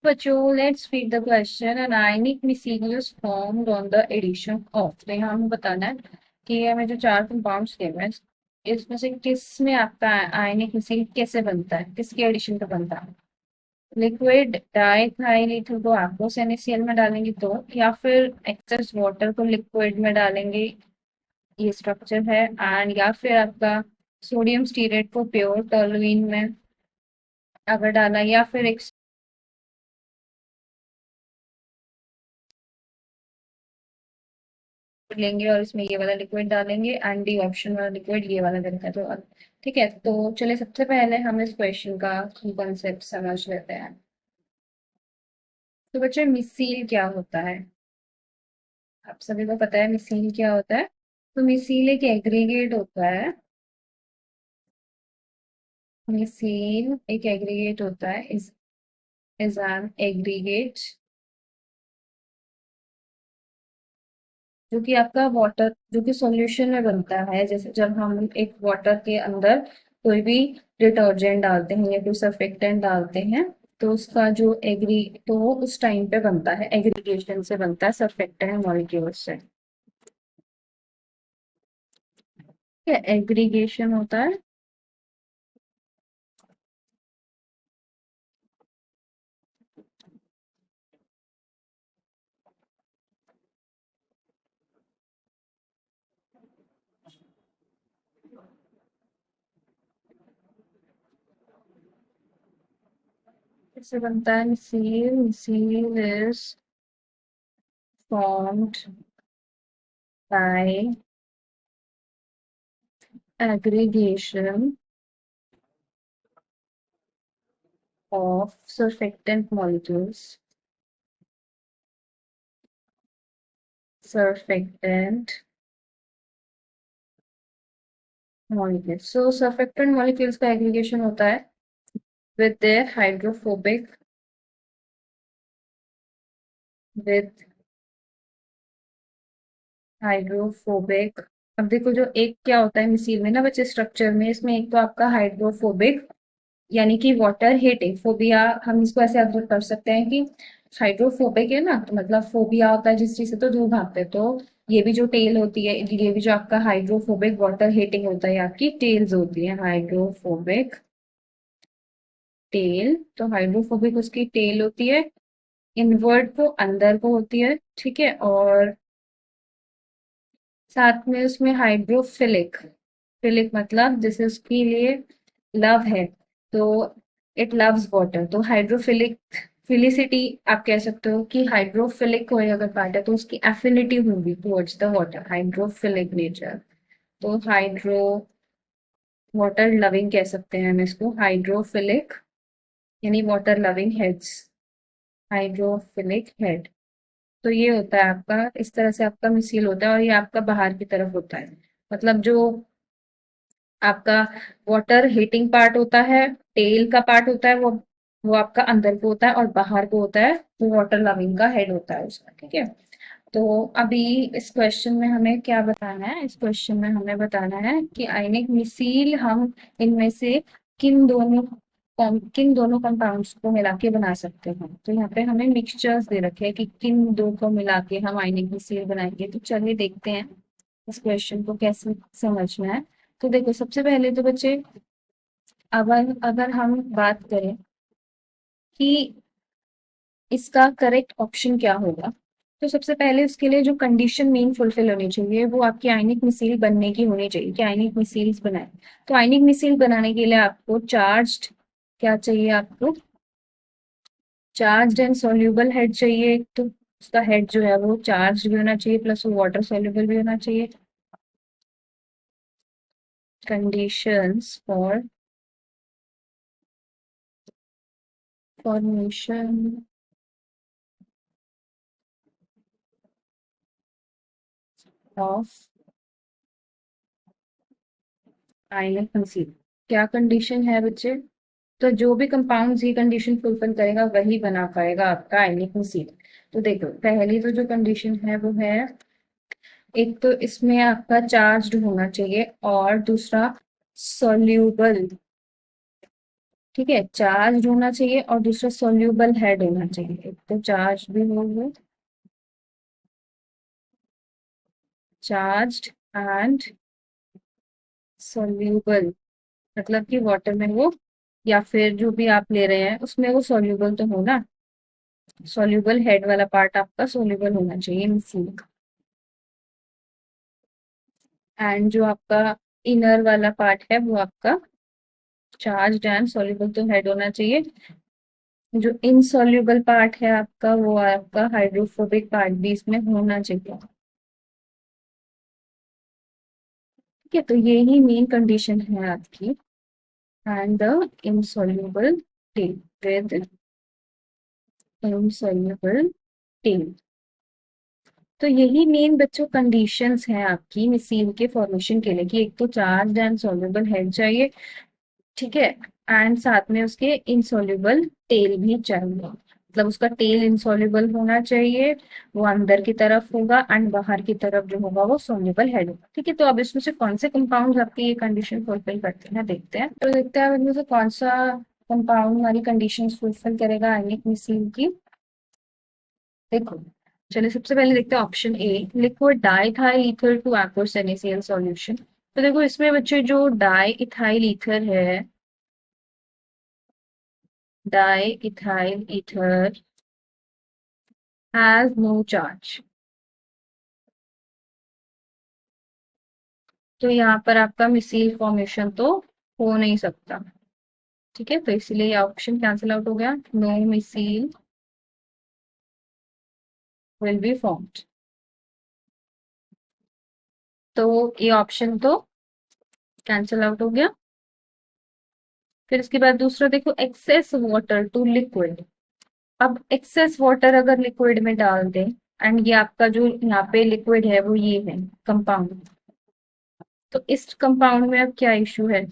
बच्चों let's read the question. An ionic micelles formed on the addition of, तो यहाँ हमें बताना है कि हमें जो चार कंपाउंड्स दिए हुए हैं इसमें से किस में आपका आयनिक मिसील कैसे बनता है, किसके एडिशन पे बनता है। लिक्विड डाइथाइल ईथर को एक्वस NaCl में डालेंगे तो, या फिर एक्सेस वाटर को लिक्विड में डालेंगे, ये स्ट्रक्चर है। एंड या फिर आपका सोडियम स्टीरेट को प्योर टोलुइन में अगर डाला, या फिर एक लेंगे और इसमें ये वाला लिक्विड डालेंगे, एंड डी ऑप्शन वाला लिक्विड ये वाला देना है। तो ठीक है, तो चलिए सबसे पहले हम इस क्वेश्चन का कंसेप्ट समझ लेते हैं। तो बच्चे मिसील क्या होता है, आप सभी को पता है मिसील क्या होता है। तो मिसील एक एग्रीगेट होता है। मिसील एक एग्रीगेट होता है, इज एन एग्रीगेट जो कि आपका वाटर, जो कि सॉल्यूशन में बनता है। जैसे जब हम एक वाटर के अंदर कोई भी डिटर्जेंट डालते हैं या कोई सर्फेक्टेंट डालते हैं, तो उसका जो एग्री तो वो उस टाइम पे बनता है, एग्रीगेशन से बनता है, सर्फेक्टेंट मॉलिक्यूल से। ठीक है, एग्रीगेशन होता है। इससे बनता है micelle. Micelle is formed by aggregation of surfactant molecules. Surfactant molecules. So surfactant molecules का aggregation होता है with their with हाइड्रोफोबिक। अब देखो जो एक क्या होता है मिसील में ना बच्चे, स्ट्रक्चर में इसमें एक तो आपका हाइड्रोफोबिक यानी कि वाटर हेटिंग फोबिया, हम इसको ऐसे अध्ययन कर सकते हैं कि हाइड्रोफोबिक है ना, तो मतलब फोबिया होता है जिस चीज से तो दूर भागते हैं। तो ये भी जो टेल होती है, ये भी जो आपका हाइड्रोफोबिक वाटर हेटिंग होता है, ये आपकी टेल्स होती है, हाइड्रोफोबिक टेल। तो हाइड्रोफोबिक उसकी टेल होती है, इनवर्ट को अंदर को होती है, ठीक है। और साथ में उसमें हाइड्रोफिलिक, फिलिक मतलब जैसे उसके लिए लव है, तो इट लव्स वाटर, तो हाइड्रोफिलिक फिलिसिटी आप कह सकते हो कि हाइड्रोफिलिक कोई अगर पार्ट है तो उसकी एफिनिटी होगी towards the water, hydrophilic nature. तो हाइड्रो वाटर लविंग कह सकते हैं हम इसको, हाइड्रोफिलिक यानी water loving heads, hydrophilic head. तो ये होता है आपका, इस तरह से आपका मिसील होता है, और ये आपका बाहर की तरफ होता है। मतलब जो आपका वाटर हीटिंग पार्ट होता है, टेल का पार्ट होता है, वो आपका अंदर को होता है, और बाहर को होता है वो वाटर लविंग का हेड होता है उसका, ठीक है। तो अभी इस क्वेश्चन में हमें क्या बताना है, इस क्वेश्चन में हमें बताना है कि आयनिक मिसील हम इनमें से किन दोनों किन दोनों कंपाउंड्स को मिला के बना सकते हैं। तो यहाँ पे हमें मिक्सचर्स दे रखे हैं कि किन दो को मिला के हम आयनिक मिसील बनाएंगे। तो चलिए देखते हैं इस क्वेश्चन को कैसे समझना है। तो देखो सबसे पहले तो बच्चे, अगर अगर हम बात करें कि इसका करेक्ट ऑप्शन क्या होगा, तो सबसे पहले उसके लिए जो कंडीशन मेन फुलफिल होनी चाहिए वो आपकी आयनिक मिसाइल बनने की होनी चाहिए कि आयनिक मिसाइल्स बनाए। तो आयनिक मिसाइल बनाने के लिए आपको चार्ज्ड क्या चाहिए, आपको चार्ज्ड एंड सॉल्यूबल हेड चाहिए। तो उसका हेड जो है वो चार्ज भी होना चाहिए, प्लस वो वाटर सॉल्यूबल भी होना चाहिए। Conditions for formation of ionic missile, क्या कंडीशन है बच्चे। तो जो भी कंपाउंड ये कंडीशन फुलफिल करेगा वही बना पाएगा आपका आयनिक मिसाइल। तो देखो पहली तो जो कंडीशन है वो है, एक तो इसमें आपका चार्ज्ड होना चाहिए, और दूसरा सॉल्यूबल ठीक है, चार्ज होना चाहिए और दूसरा सोल्यूबल हेड होना चाहिए। एक तो चार्ज भी हो गया, चार्ज्ड एंड सोल्यूबल, मतलब कि वाटर में वो, या फिर जो भी आप ले रहे हैं उसमें वो सोल्यूबल तो हो ना। सोल्यूबल हेड वाला पार्ट आपका सोल्यूबल होना चाहिए मिसिंग। एंड जो आपका इनर वाला पार्ट है वो आपका चार्ज एंड सोल्यूबल तो हेड होना चाहिए। जो इनसॉल्युबल पार्ट है आपका वो आपका हाइड्रोफोबिक पार्ट भी इसमें होना चाहिए। ठीक है, तो यही मेन कंडीशन है आपकी। And the insoluble tail, with insoluble tail. तो यही मेन बच्चों कंडीशंस हैं आपकी मिसील के फॉर्मेशन के लिए, कि एक तो चार्ज एंड सॉल्युबल हेड चाहिए, ठीक है, एंड साथ में उसके इनसॉल्युबल टेल भी चाहिए, मतलब उसका टेल इनसॉल्युबल होना चाहिए, वो अंदर की तरफ होगा एंड बाहर की तरफ जो होगा वो सॉल्युबल हेड होगा। ठीक है, तो अब इसमें से कौन से कंपाउंड आपकी ये कंडीशन फुलफिल करते हैं देखते हैं। तो देखते हैं अब इनमें से कौन सा कंपाउंड हमारी कंडीशन फुलफिल करेगा आयनिक मिसील की। देखो, चलिए सबसे पहले देखते हैं option A, liquid diethyl ether to aqueous NaCl solution. तो देखो इसमें बच्चे जो डाई इथाइल ईथर है, diethyl ether has no charge, तो यहाँ पर आपका मिसील फॉर्मेशन तो हो नहीं सकता। ठीक है, तो इसीलिए ये ऑप्शन कैंसिल आउट हो गया, नो मिसील विल बी फॉर्म्ड। तो ये ऑप्शन तो कैंसिल आउट हो गया। फिर इसके बाद दूसरा देखो, एक्सेस वाटर टू लिक्विड। अब एक्सेस वाटर अगर लिक्विड में डाल दें, एंड ये आपका जो यहाँ पे लिक्विड है वो ये है कंपाउंड, तो इस कंपाउंड में अब क्या इश्यू है।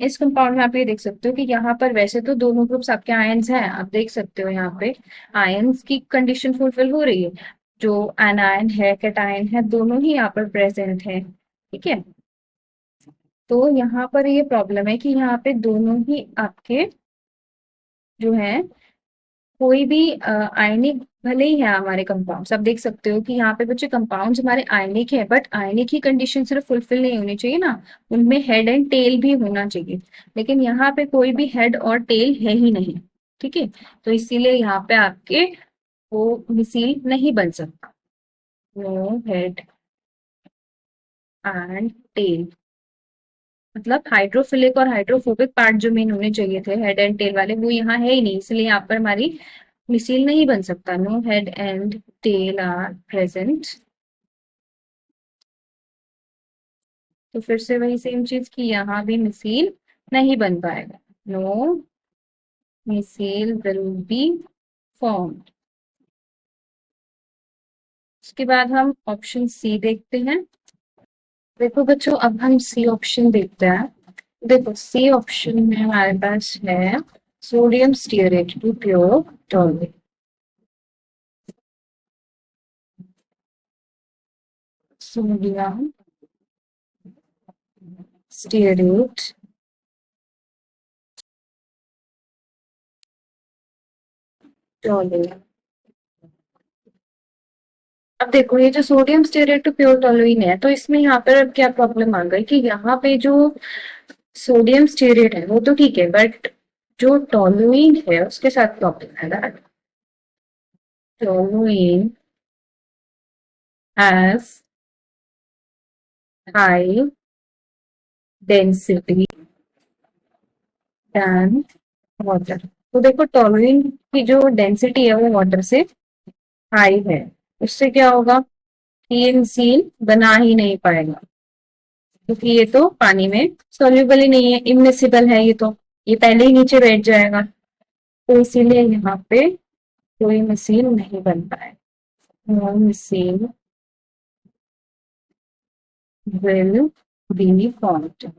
इस कंपाउंड में आप ये देख सकते हो कि यहाँ पर वैसे तो दोनों ग्रुप्स आपके आयंस हैं, आप देख सकते हो यहाँ पे आयंस की कंडीशन फुलफिल हो रही है, जो एनायन है कैटायन है दोनों ही यहाँ पर प्रेजेंट है। ठीक है, तो यहाँ पर ये प्रॉब्लम है कि यहाँ पे दोनों ही आपके जो है, कोई भी आयनिक भले ही है हमारे कंपाउंड्स, आप देख सकते हो कि यहाँ पे बच्चे कंपाउंड्स हमारे आयनिक है, बट आयनिक ही कंडीशन सिर्फ फुलफिल नहीं होनी चाहिए ना, उनमें हेड एंड टेल भी होना चाहिए, लेकिन यहाँ पे कोई भी हेड और टेल है ही नहीं। ठीक है, तो इसीलिए यहाँ पे आपके वो मिसील नहीं बन सकता, नो हेड एंड टेल, मतलब हाइड्रोफिलिक और हाइड्रोफोबिक पार्ट जो मेन होने चाहिए थे हेड एंड टेल वाले, वो यहाँ है ही नहीं, इसलिए यहाँ पर हमारी मिसील नहीं बन सकता, no head and tail are present. तो फिर से वही सेम चीज की यहाँ भी मिसील नहीं बन पाएगा, नो मिसील विल बी फॉर्म्ड। उसके बाद हम ऑप्शन सी देखते हैं। देखो बच्चों, अब हम सी ऑप्शन देखते हैं। देखो सी ऑप्शन में हमारे पास है sodium stearate to pure tolerate, sodium stearate tolerate. अब देखो ये जो sodium stearate to pure toluene है, तो इसमें यहाँ पर अब क्या प्रॉब्लम आ गई कि यहाँ पे जो सोडियम स्टीयरेट है वो तो ठीक है, बट जो टॉलुइन है उसके साथ प्रॉब्लम है that toluene has high density than water. तो देखो टॉलुइन की जो डेंसिटी है वो वाटर से हाई है, उससे क्या होगा कि ये मिसील बना ही नहीं पाएगा, क्योंकि ये तो पानी में सॉल्युबल ही नहीं है, इमिसिबल है, ये पहले ही नीचे बैठ जाएगा, तो इसीलिए यहाँ पे कोई मिसील नहीं बन पाए, नो मिसील विल बी फॉर्म्ड।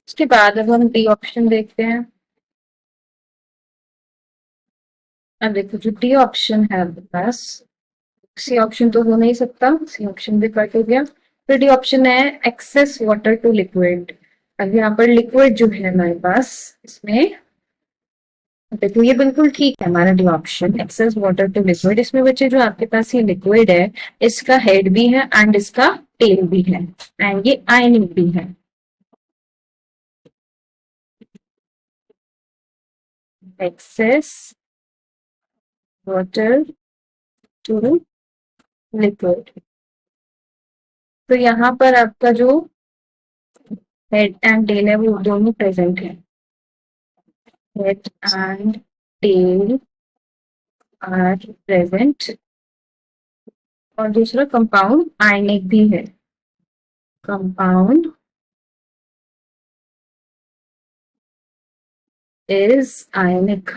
उसके बाद अब हम डी ऑप्शन देखते हैं। अब देखो जो डी ऑप्शन है आपके पास, सी ऑप्शन तो हो नहीं सकता, सी ऑप्शन भी कट हो गया। फिर डी ऑप्शन है एक्सेस वाटर टू लिक्विड। अब यहाँ पर लिक्विड जो है हमारे पास, इसमें देखो ये बिल्कुल ठीक है हमारा जो option excess water to liquid. इसमें बच्चे जो आपके पास ये लिक्विड है, इसका हेड भी है एंड इसका टेल भी है एंड ये आयनिक भी है। एक्सेस वाटर टू लिक्विड, तो यहाँ पर आपका जो हेड एंड टेल है वो दोनों प्रेजेंट है। Head and tail are present, और दूसरा कंपाउंड आयनिक भी है। Compound is ionic.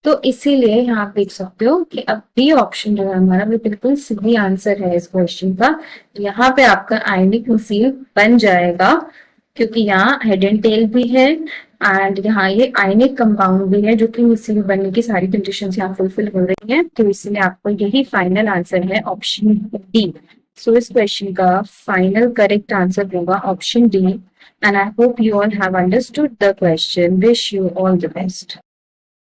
तो इसीलिए यहाँ आप देख सकते हो कि अब बी ऑप्शन जो है हमारा वो बिल्कुल सही आंसर है इस क्वेश्चन का। यहाँ पे आपका आयनिक मिसाइल बन जाएगा क्योंकि यहाँ हेड एंड टेल भी है एंड यहाँ ये आयनिक कंपाउंड भी है, जो कि मिसाइल बनने की सारी कंडीशंस यहाँ फुलफिल हो रही हैं। तो इसलिए आपको यही फाइनल आंसर है ऑप्शन डी। सो इस क्वेश्चन का फाइनल करेक्ट आंसर होगा option D. And I hope you all have understood the question. Wish you all the best.